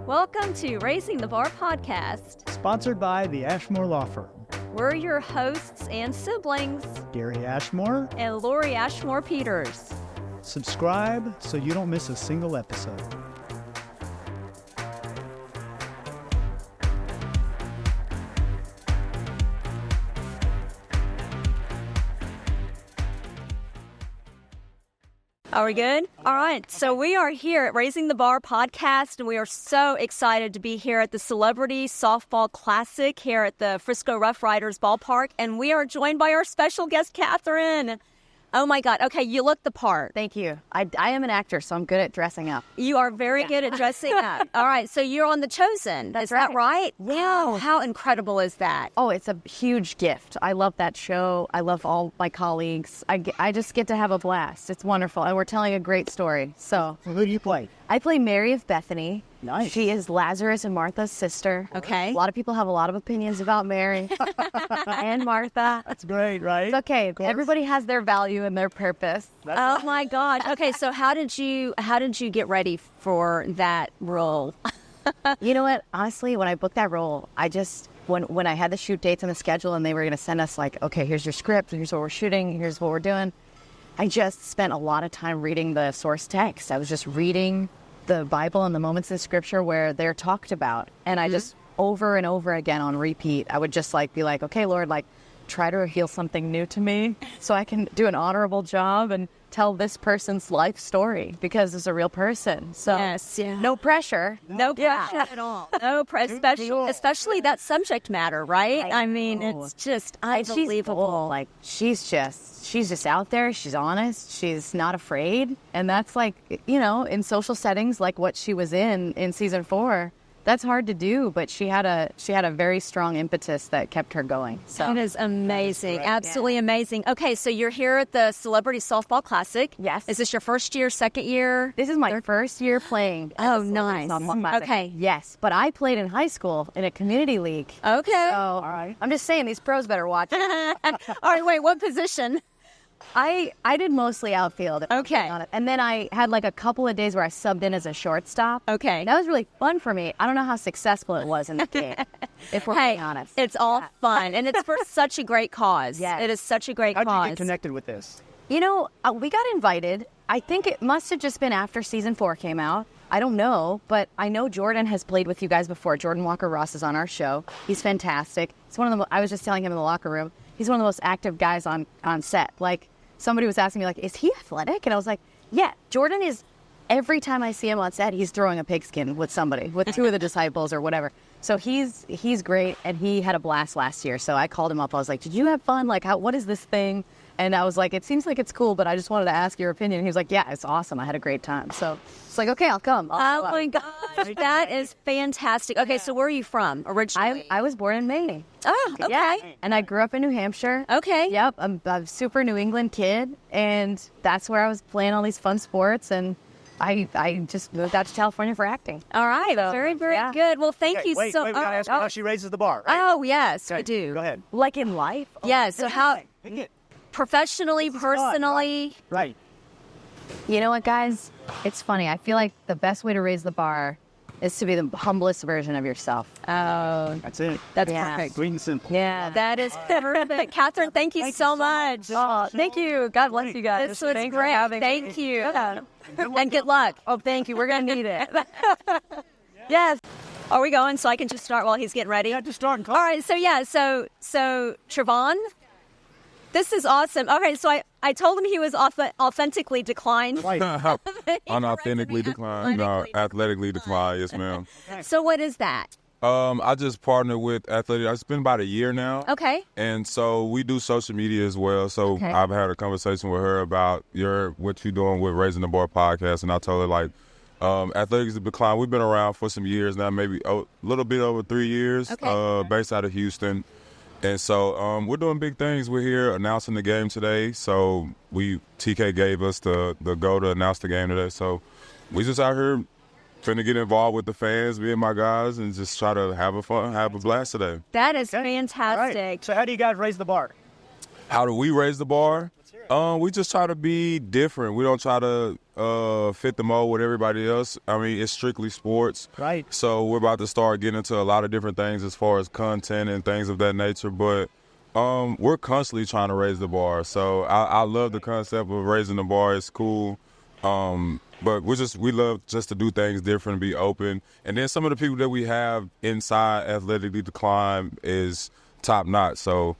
Welcome to Raising the Bar podcast, sponsored by the Ashmore Law Firm. We're your hosts and siblings, Gary Ashmore and Lori Ashmore Peters. Subscribe so you don't miss a single episode. Are we good? All right. So we are here at Raising the Bar podcast, and we are so excited to be here at the Celebrity Softball Classic here at the Frisco Rough Riders Ballpark. And we are joined by our special guest, Catherine. Oh, my God. Okay, you look the part. Thank you. I am an actor, so I'm good at dressing up. You are very good at dressing up. All right, so you're on The Chosen. Is that right? Wow. How incredible is that? Oh, it's a huge gift. I love that show. I love all my colleagues. I just get to have a blast. It's wonderful, and we're telling a great story. So, Who do you play? I play Mary of Bethany. Nice. She is Lazarus and Martha's sister. Okay. A lot of people have a lot of opinions about Mary and Martha. That's great, right? It's okay. Everybody has their value and their purpose. Oh my God. Okay, so how did you get ready for that role? You know what? Honestly, when I booked that role, I just when I had the shoot dates on the schedule and they were going to send us like, okay, here's your script, here's what we're shooting, here's what we're doing. I just spent a lot of time reading the source text. I was just reading the Bible and the moments in Scripture where they're talked about, and I just over and over again on repeat, I would just be like, okay, Lord, try to reveal something new to me so I can do an honorable job and tell this person's life story because it's a real person. So yes, yeah. No pressure. No pressure at all. No pressure, especially that subject matter, right? I mean, it's just unbelievable. She's just out there. She's honest. She's not afraid. And that's in social settings like what she was in season 4. That's hard to do, but she had a very strong impetus that kept her going. So it is amazing, absolutely amazing. Okay, so you're here at the Celebrity Softball Classic. Yes. Is this your first year, second year? This is my first year playing. Oh, nice. Okay. Yes, but I played in high school in a community league. Okay. So all right. I'm just saying these pros better watch it. All right, wait, what position? I did mostly outfield. Okay. And then I had a couple of days where I subbed in as a shortstop. Okay. That was really fun for me. I don't know how successful it was in the game, if we're being honest. It's all fun, and it's for such a great cause. Yes. It is such a great cause. How'd you get connected with this? We got invited. I think it must have just been after season 4 came out. I don't know, but I know Jordan has played with you guys before. Jordan Walker-Ross is on our show. He's fantastic. It's one of the. I was just telling him in the locker room. He's one of the most active guys on set. Somebody was asking me, is he athletic? And I was like, yeah, Jordan is, every time I see him on set, he's throwing a pigskin with somebody, with 2 of the disciples or whatever. So he's great, and he had a blast last year. So I called him up. I was like, did you have fun? What is this thing? And I was like, it seems like it's cool, but I just wanted to ask your opinion. And he was like, yeah, it's awesome. I had a great time. So it's like, okay, I'll come. Oh, my gosh, that is fantastic. Okay, so where are you from originally? I was born in Maine. Oh, okay. Yeah, and I grew up in New Hampshire. Okay. Yep, I'm a super New England kid, and that's where I was playing all these fun sports, and I just moved out to California for acting. All right, So, very good. Well, thank you so much. We got to ask her how she raises the bar, right? Oh, yes, we do. Go ahead. Like in life? Yeah, so how, professionally, personally? Right. You know what, guys? It's funny. I feel like the best way to raise the bar is to be the humblest version of yourself. Oh, That's it. that's perfect. Sweet and simple. Yeah. That is perfect. Catherine, thank you so much. Oh, thank you. God bless you guys. This was Thanks for great. having me. Thank you. And good luck. Oh, thank you. We're going to need it. Yes. Are we going so I can just start while he's getting ready? Yeah, just start and call. All right, so Trevon, this is awesome. Okay, so I told him he was authentically declined. Right. Unauthentically declined. No, athletically declined. Yes, ma'am. So what is that? I just partnered with Athletic. It's been about a year now. Okay. And so we do social media as well. So Okay. I've had a conversation with her about what you're doing with Raising the Bar podcast, and I told her Athletically Declined. We've been around for some years now, maybe a little bit over 3 years. Okay. Based out of Houston. And so we're doing big things. We're here announcing the game today. So TK gave us the go to announce the game today. So we just out here trying to get involved with the fans, me and my guys, and just try to have a blast today. That is Okay. fantastic. All right. So how do you guys raise the bar? How do we raise the bar? Let's hear We just try to be different. We don't try to fit the mold with everybody else. I mean, it's strictly sports. Right. So we're about to start getting into a lot of different things as far as content and things of that nature. But we're constantly trying to raise the bar. So I love the concept of raising the bar. It's cool. But we love just to do things different and be open. And then some of the people that we have inside Athletically Declined is top notch. So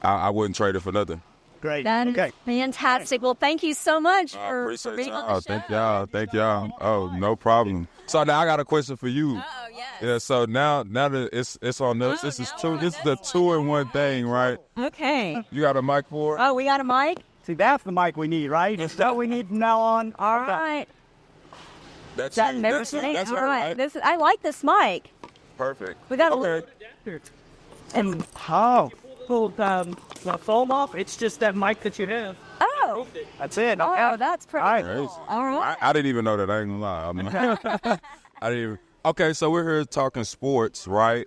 I wouldn't trade it for nothing. Great. That is fantastic. Well, thank you so much for being on the show. Thank y'all. Oh, no problem. So now I got a question for you. Oh, yes. Yeah. So now that it's on us. This is two. This is the 2-in-1 thing, right? Okay. You got a mic for it? Oh, we got a mic? See, that's the mic we need, right? Is that what we need from now on? All right. That's All right. I like this mic. Perfect. We got And how? Pull the foam off. It's just that mic that you have. Oh. That's it. Oh, that's pretty All right. cool. All right. I didn't even know that. I ain't gonna lie. I didn't even. Okay, so we're here talking sports, right?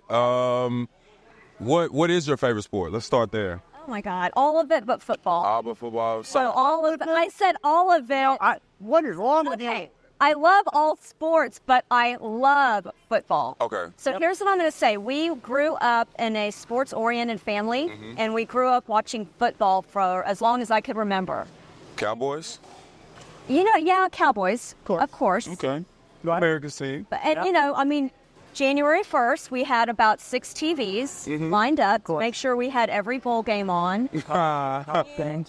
What is your favorite sport? Let's start there. Oh, my God. All of it but football. All but football. So all of it. I said all of it. What is wrong with you? Okay. I love all sports, but I love football. Okay. So here's what I'm going to say. We grew up in a sports-oriented family, and we grew up watching football for as long as I could remember. Cowboys? Cowboys, of course. Okay. America's team. But, January 1st, we had about 6 TVs lined up to make sure we had every bowl game on.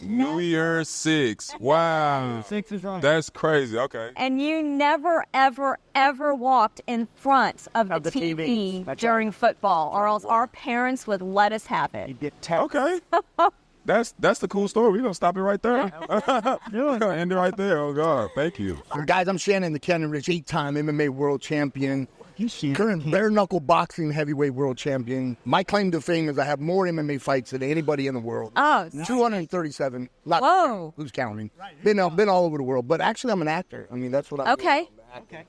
New Year's 6. Wow. 6 is wrong. That's crazy. Okay. And you never, ever, ever walked in front of the TV. TV during football, or else our parents would let us have it. You get tapped. Okay. That's the cool story. We're going to stop it right there. We're going to end it right there. Oh, God. Thank you. Guys, I'm Shannon, the Ken Ritch, 8-time MMA world champion. Current bare-knuckle boxing heavyweight world champion. My claim to fame is I have more MMA fights than anybody in the world. Oh. 237. Whoa. Who's counting? Been all over the world. But actually, I'm an actor. I mean, that's what I'm Okay. doing.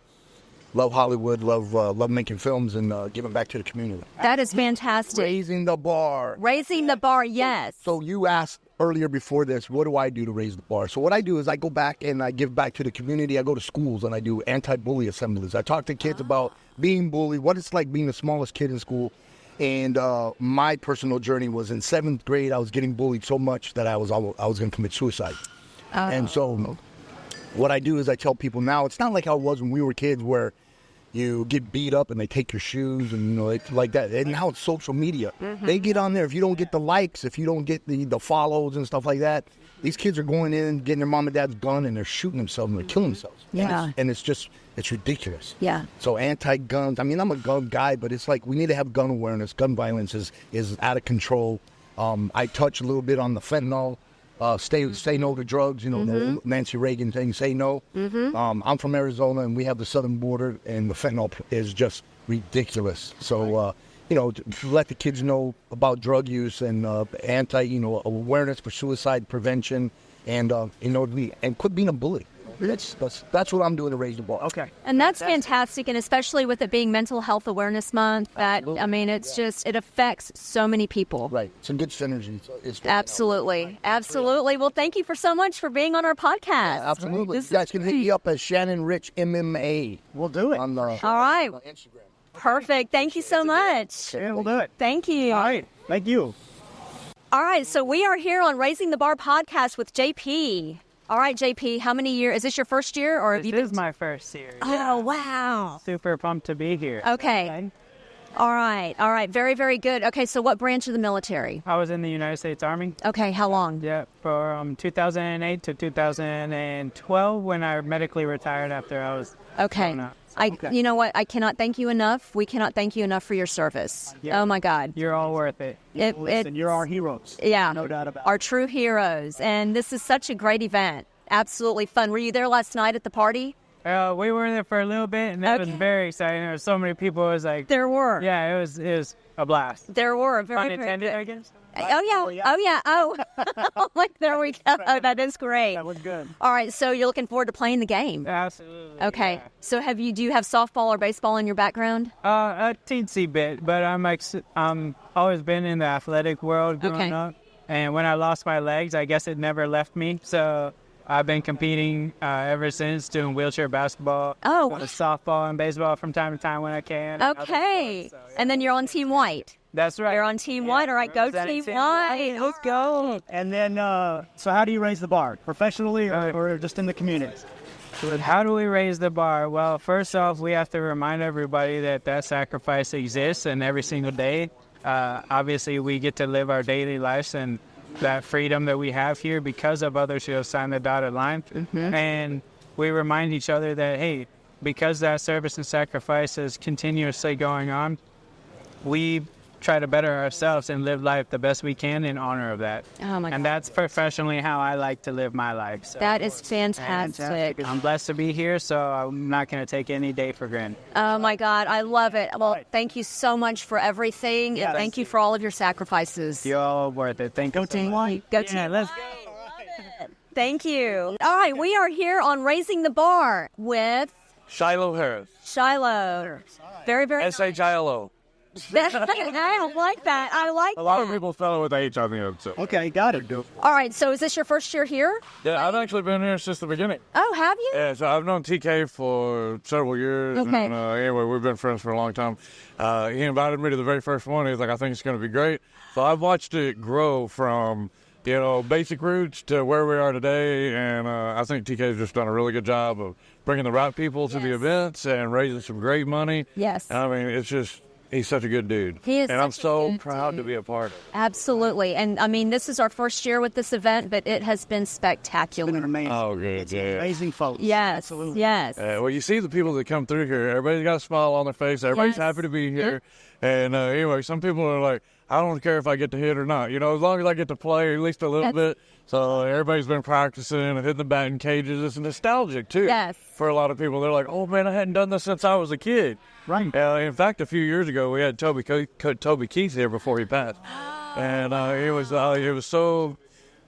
Love Hollywood, love making films, and giving back to the community. That is fantastic. Raising the bar. Raising the bar, yes. So you asked earlier before this, what do I do to raise the bar? So what I do is I go back and I give back to the community. I go to schools and I do anti-bully assemblies. I talk to kids about being bullied, what it's like being the smallest kid in school. And my personal journey was in 7th grade. I was getting bullied so much that I was going to commit suicide. And so what I do is I tell people now, it's not like how it was when we were kids where you get beat up and they take your shoes and, it's like that. And now it's social media. They get on there. If you don't get the likes, if you don't get the follows and stuff like that, these kids are going in, getting their mom and dad's gun, and they're shooting themselves and they're killing themselves. Yeah. And it's ridiculous. Yeah. So anti-guns, I'm a gun guy, but it's like we need to have gun awareness. Gun violence is out of control. I touch a little bit on the fentanyl. Say no to drugs, the Nancy Reagan thing, say no. I'm from Arizona, and we have the southern border, and the fentanyl is just ridiculous. So, let the kids know about drug use and awareness for suicide prevention, and and quit being a bully. That's what I'm doing to raise the bar. Okay. And that's fantastic, and especially with it being Mental Health Awareness Month, it affects so many people. Right. Some good synergy. Absolutely. Well, thank you so much for being on our podcast. Absolutely. You guys can hit me up at Shannon Ritch MMA. We'll do it. On All right. on Instagram. Perfect. Thank you so much. Yeah, we'll do it. Thank you. All right. Thank you. All right, so we are here on Raising the Bar podcast with JP. All right, JP, how many years? Is this your first year? Or This is my first year. Oh, wow. Super pumped to be here. Okay. All right. Very, very good. Okay, so what branch of the military? I was in the United States Army. Okay, how long? Yeah, from 2008 to 2012 when I medically retired after I was Okay. grown up. You know what? I cannot thank you enough. We cannot thank you enough for your service. Yeah. Oh, my God. You're all worth it. Listen, you're our heroes. Yeah. No doubt about it. Our true heroes. And this is such a great event. Absolutely fun. Were you there last night at the party? We were there for a little bit, and it was very exciting. There were so many people. It was like, There were. yeah, it was a blast. There were. Very, Pun very intended, good. I guess. Oh, yeah. Oh, like, there we go. Oh, that is great. That was good. All right, so you're looking forward to playing the game. Absolutely. Okay. yeah. So do you have softball or baseball in your background? A teensy bit, but I'm always been in the athletic world growing Okay. up. And when I lost my legs, I guess it never left me. So I've been competing ever since, doing wheelchair basketball, softball, and baseball from time to time when I can. Okay. And then you're on Team White. That's right. You're on Team White. All right, go Team White. Let's go. And then, so how do you raise the bar? Professionally or just in the community? How do we raise the bar? Well, first off, we have to remind everybody that sacrifice exists, and every single day, obviously, we get to live our daily lives and that freedom that we have here because of others who have signed the dotted line. And we remind each other that, hey, because that service and sacrifice is continuously going on, we try to better ourselves and live life the best we can in honor of that. Oh my God. And that's professionally how I like to live my life. So. That is fantastic. I'm blessed to be here, so I'm not going to take any day for granted. Oh my God, I love it. Well, thank you so much for everything, and thank you for all of your sacrifices. You're all worth it. Thank you. Go Team White. Go Team White. Thank you. All right, we are here on Raising the Bar with Shiloh Harris. Shiloh. Very, very S-H-I-L-O. I like that. I like A lot of people spell it with H on the end. So. Okay, got it. All right, so is this your first year here? Yeah, I've actually been here since the beginning. Oh, have you? Yeah, so I've known TK for several years. Okay. And, anyway, we've been friends for a long time. He invited me to the very first one. He was like, I think it's going to be great. So I've watched it grow from, basic roots to where we are today. And I think TK's just done a really good job of bringing the right people to the events and raising some great money. Yes. And, I mean, it's just... He's such a good dude. He is and I'm such a so good proud dude. to be a part of it. Absolutely. And, I mean, this is our first year with this event, but it has been spectacular. Amazing. Oh, good, yeah. Amazing folks. Yes, Absolutely. yes. Well, you see the people that come through here. Everybody's got a smile on their face. Everybody's happy to be here. And anyway, some people are like, I don't care if I get to hit or not. As long as I get to play at least a little bit. So everybody's been practicing and hitting the batting cages. It's nostalgic, too. Yes. For a lot of people, they're like, oh, man, I hadn't done this since I was a kid. Right. In fact, a few years ago, we had Toby Keith here before he passed. And it was so...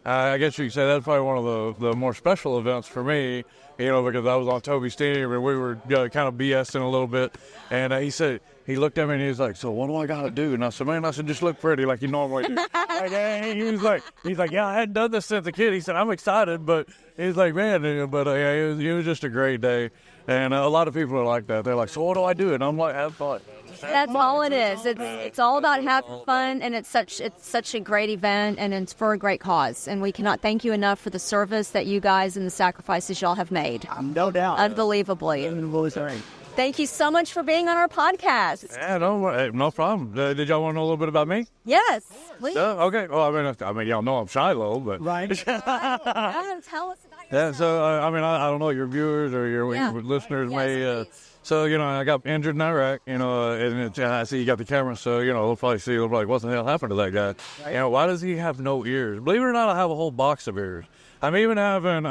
I guess you could say that's probably one of the more special events for me, because I was on Toby's team and we were kind of BSing a little bit. And he looked at me and he was like, so what do I got to do? And I said, man, just look pretty like you normally do. He was like, yeah, I hadn't done this since a kid. He said, I'm excited, but he's like, man, it was just a great day. And a lot of people are like that. They're like, so what do I do? And I'm like, have fun. That's all it is. It's all about having fun, and it's such a great event, and it's for a great cause. And we cannot thank you enough for the service that you guys and the sacrifices y'all have made. No doubt. Unbelievably. Sorry. Thank you so much for being on our podcast. Yeah, no problem. Did y'all want to know a little bit about me? Yes, please. Okay. Well, I mean, y'all know I'm Shiloh, but Right. Tell us about yourself. yeah. So I don't know your viewers or your listeners may. So I got injured in Iraq. And I see you got the camera, so they'll probably see. They'll be like, what the hell happened to that guy? Right. Why does he have no ears? Believe it or not, I have a whole box of ears. I'm even having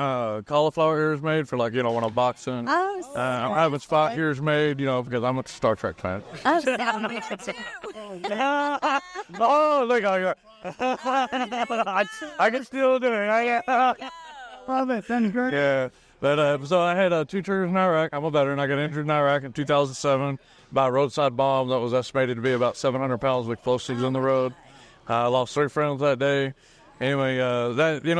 cauliflower ears made for when I'm boxing. Oh, I'm having spot ears made, because I'm a Star Trek fan. oh, Oh, look, I can still do it. Love it. That's great. Yeah. But so I had 2 tours in Iraq. I'm a veteran. I got injured in Iraq in 2007 by a roadside bomb that was estimated to be about 700 pounds with explosives in the road. I lost 3 friends that day. Anyway,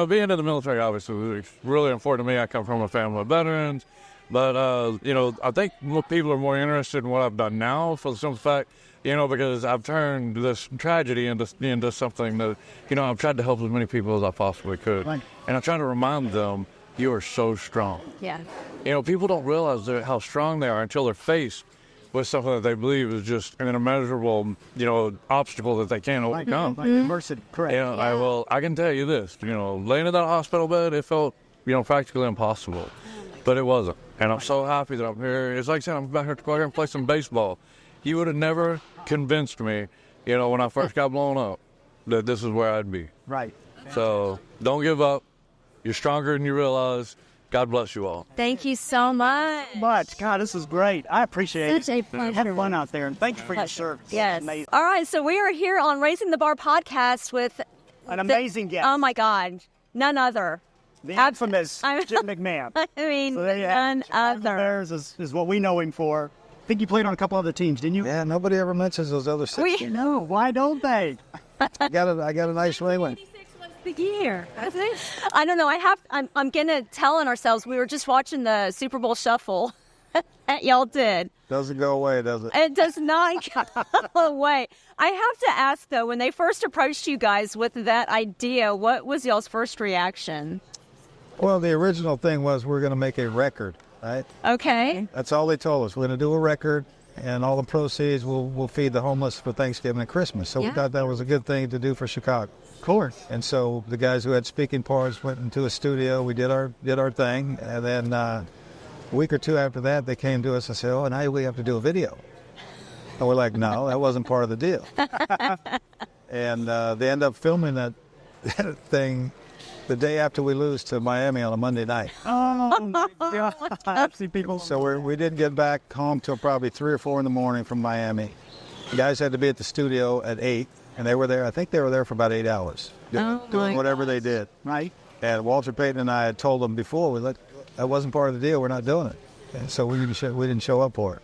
being in the military obviously was really important to me. I come from a family of veterans. But, I think people are more interested in what I've done now for the simple fact, because I've turned this tragedy into something that, I've tried to help as many people as I possibly could. Right. And I'm trying to remind them, you are so strong. yeah. People don't realize how strong they are until they're faced with something that they believe is just an immeasurable, obstacle that they can't overcome. Like adversity, correct. I can tell you this, laying in that hospital bed, it felt, practically impossible. But it wasn't. And I'm so happy that I'm here. It's like I said, I'm back here to go out here and play some baseball. You would have never convinced me, when I first got blown up, that this is where I'd be. Right. So don't give up. You're stronger than you realize. God bless you all. Thank you so much. God, this is great. I appreciate Such a it. pleasure. Have fun out there, and thank you for your service. Yes. Amazing. All right, so we are here on Raising the Bar podcast with An amazing guest. Oh my God, none other. The infamous I'm- Jim McMahon. I mean, So there you have none it. other. Bears is what we know him for. I think you played on a couple other teams, didn't you? Yeah, nobody ever mentions those other 6. We No, why don't they? I got a nice swing. the year. I don't know. I'm gonna tell on ourselves. We were just watching the Super Bowl Shuffle. That y'all did. Doesn't go away, does it? It does not go away. I have to ask though, when they first approached you guys with that idea, what was y'all's first reaction? Well, the original thing was we're going to make a record, right? Okay. That's all they told us. We're going to do a record, and all the proceeds we'll feed the homeless for Thanksgiving and Christmas. So we thought that was a good thing to do for Chicago. Of course. And so the guys who had speaking parts went into a studio. We did our thing, and then a week or two after that, they came to us and said, "Oh, now we have to do a video." And we're like, "No, that wasn't part of the deal." And they end up filming that thing the day after we lose to Miami on a Monday night. Oh, yeah. See people. So we didn't get back home till probably 3 or 4 in the morning from Miami. The guys had to be at the studio at 8, and they were there. I think they were there for about 8 hours doing whatever they did. Right. And Walter Payton and I had told them before, that wasn't part of the deal. We're not doing it. And so we didn't show up for it.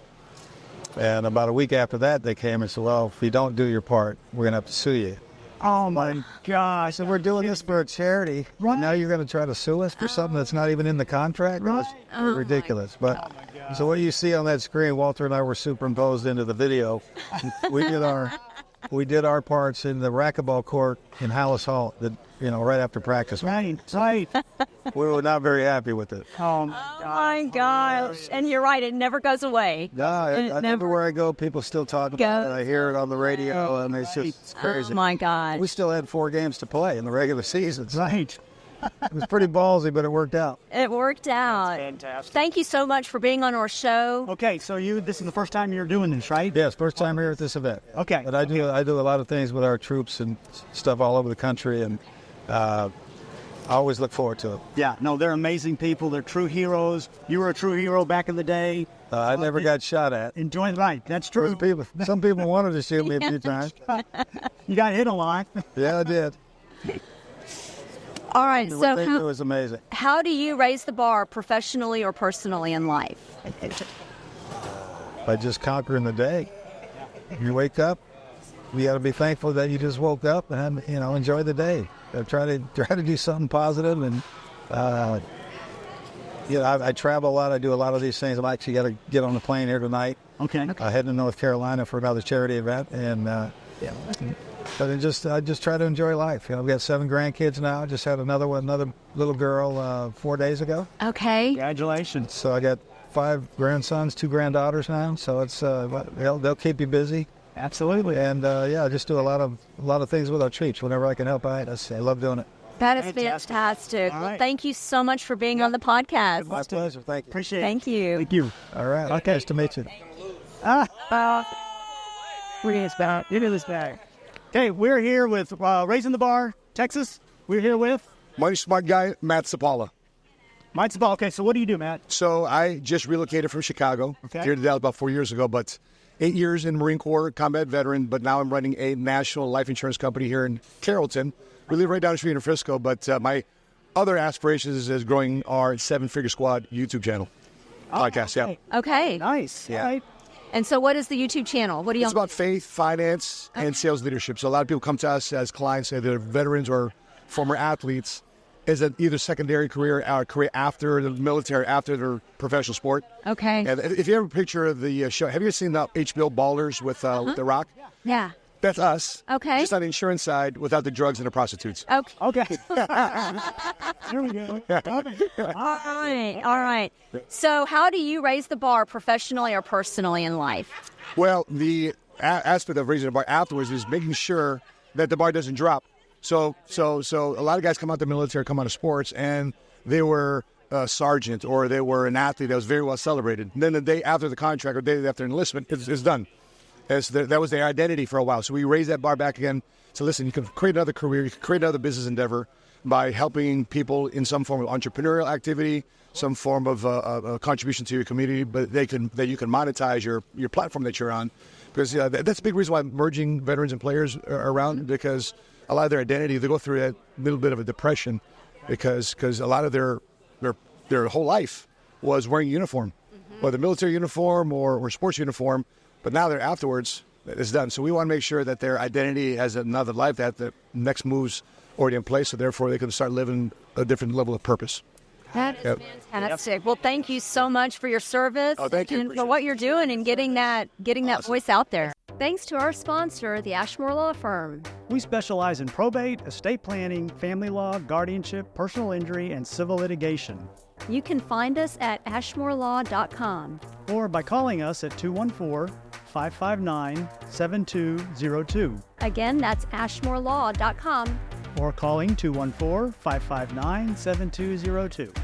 And about a week after that, they came and said, "Well, if you don't do your part, we're going to have to sue you." Oh, my gosh. So we're doing this for a charity. Right. Now you're going to try to sue us for something that's not even in the contract? Right. That's ridiculous. But so what you see on that screen, Walter and I were superimposed into the video. We did our parts in the racquetball court in Hallis Hall, right after practice. Right. We were not very happy with it. Oh, my gosh. And you're right, it never goes away. No, everywhere I go, people still talk about it. I hear it on the radio, and it's crazy. Oh, my God. We still had 4 games to play in the regular season. right. It was pretty ballsy, but it worked out. It worked out. Fantastic. Thank you so much for being on our show. Okay, so this is the first time you're doing this, right? Yes, first time here at this event. Okay. But I do a lot of things with our troops and stuff all over the country, and I always look forward to it. Yeah, no, they're amazing people. They're true heroes. You were a true hero back in the day. I never got shot at. Right, that's true. Some people wanted to shoot me a few times. You got hit a lot. Yeah, I did. All right, What they do is amazing. how do you raise the bar professionally or personally in life? By just conquering the day. You wake up, you got to be thankful that you just woke up and enjoy the day. Try to do something positive, and I travel a lot. I do a lot of these things. I'm actually got to get on the plane here tonight. Okay. I head to North Carolina for another charity event, and but I just try to enjoy life. We've got 7 grandkids now. Just had another little girl 4 days ago. Okay. Congratulations. So I got 5 grandsons, 2 granddaughters now. So it's they'll keep you busy. Absolutely. And I just do a lot of things with our troops whenever I can help out. I love doing it. That is Fantastic. fantastic. All Well, right. thank you so much for being on the podcast. My pleasure. Thank you. Appreciate it. Thank you. Thank you. All right. Okay. Nice to meet you. We're in this bag. Into this bag. Okay, we're here with Raising the Bar, Texas. We're here with Money smart guy, Matt Sapaula. Mike Sapaula. Okay, so what do you do, Matt? So I just relocated from Chicago here to Dallas about 4 years ago, but 8 years in Marine Corps, combat veteran, but now I'm running a national life insurance company here in Carrollton. We live right down the street in Frisco, but my other aspirations is growing our 7-Figure Squad YouTube channel. Podcast, yeah. Okay. Nice. Yeah. All right. And so what is the YouTube channel? What do you It's about faith, finance, and sales leadership. So a lot of people come to us as clients, say they're veterans or former athletes, is it either secondary career or career after the military, after their professional sport. Okay. And if you ever picture the show, have you ever seen the HBO Ballers with The Rock? Yeah. That's us. Okay. Just on the insurance side without the drugs and the prostitutes. Okay. Okay. Here we go. Okay. All right. So how do you raise the bar professionally or personally in life? Well, the aspect of raising the bar afterwards is making sure that the bar doesn't drop. So a lot of guys come out of the military, come out of sports, and they were a sergeant or they were an athlete that was very well celebrated. And then the day after the contract or day after enlistment, it's done. That was their identity for a while. So we raised that bar back again. So listen, you can create another career, you can create another business endeavor by helping people in some form of entrepreneurial activity, some form of a contribution to your community, but that you can monetize your platform that you're on. Because that's a big reason why merging veterans and players are around, because a lot of their identity, they go through a little bit of a depression because a lot of their whole life was wearing a uniform, whether military uniform or sports uniform. But now they're afterwards, it's done. So we want to make sure that their identity has another life, that the next moves already in place, so therefore they can start living a different level of purpose. That is fantastic. Well, thank you so much for your service thank you. and for what you're doing and getting that voice out there. Thanks to our sponsor, the Ashmore Law Firm. We specialize in probate, estate planning, family law, guardianship, personal injury, and civil litigation. You can find us at ashmorelaw.com. Or by calling us at 214-559-7202. Again, that's ashmorelaw.com. Or calling 214-559-7202.